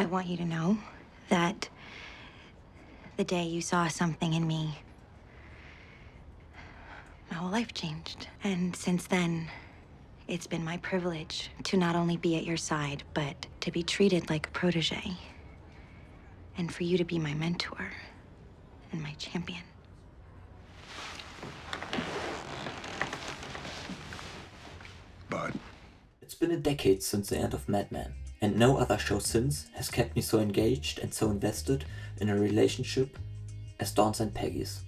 I want you to know that the day you saw something in me, my whole life changed. And since then, it's been my privilege to not only be at your side, but to be treated like a protege. And for you to be my mentor and my champion. Bud. It's been a decade since the end of Mad Men, and no other show since has kept me so engaged and so invested in a relationship as Dawn's and Peggy's.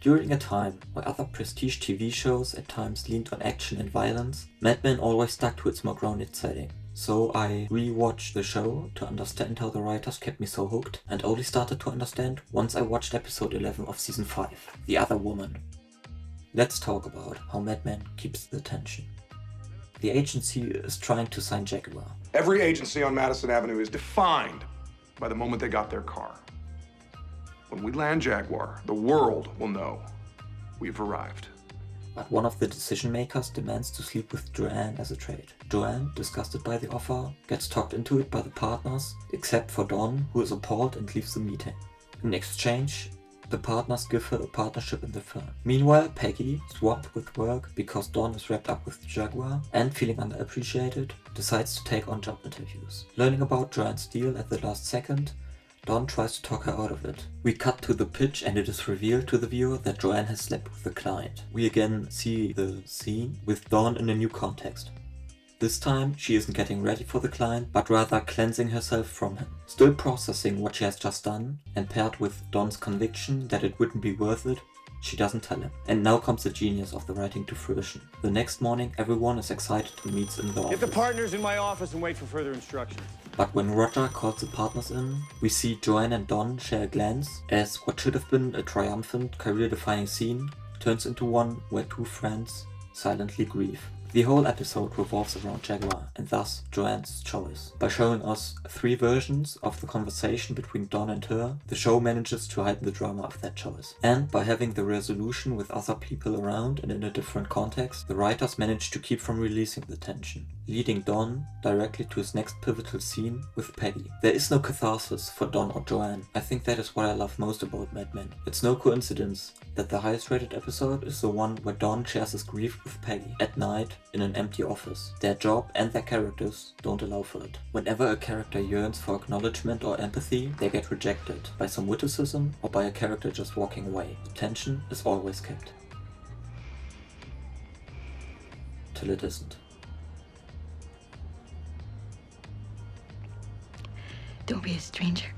During a time where other prestige TV shows at times leaned on action and violence, Mad Men always stuck to its more grounded setting. So I rewatched the show to understand how the writers kept me so hooked, and only started to understand once I watched episode 11 of season 5, The Other Woman. Let's talk about how Mad Men keeps the tension. The agency is trying to sign Jaguar. Every agency on Madison Avenue is defined by the moment they got their car. When we land Jaguar, the world will know we've arrived. But one of the decision makers demands to sleep with Joanne as a trade. Joanne, disgusted by the offer, gets talked into it by the partners, except for Dawn, who is appalled and leaves the meeting. In exchange, the partners give her a partnership in the firm. Meanwhile, Peggy, swamped with work because Dawn is wrapped up with the Jaguar and feeling underappreciated, decides to take on job interviews. Learning about Joanne's deal at the last second, Dawn tries to talk her out of it. We cut to the pitch and it is revealed to the viewer that Joanne has slept with the client. We again see the scene with Dawn in a new context. This time, she isn't getting ready for the client, but rather cleansing herself from him. Still processing what she has just done, and paired with Dawn's conviction that it wouldn't be worth it, she doesn't tell him. And now comes the genius of the writing to fruition. The next morning, everyone is excited and meets in the office. Get the partners in my office and wait for further instructions. But when Roger calls the partners in, we see Joanne and Dawn share a glance as what should have been a triumphant, career-defining scene turns into one where two friends silently grieve. The whole episode revolves around Jaguar, and thus Joanne's choice. By showing us 3 versions of the conversation between Dawn and her, the show manages to heighten the drama of that choice. And by having the resolution with other people around and in a different context, the writers manage to keep from releasing the tension, leading Dawn directly to his next pivotal scene with Peggy. There is no catharsis for Dawn or Joanne. I think that is what I love most about Mad Men. It's no coincidence that the highest rated episode is the one where Dawn shares his grief with Peggy at night in an empty office. Their job and their characters don't allow for it. Whenever a character yearns for acknowledgement or empathy, they get rejected by some witticism or by a character just walking away. The tension is always kept. Till it isn't. Don't be a stranger.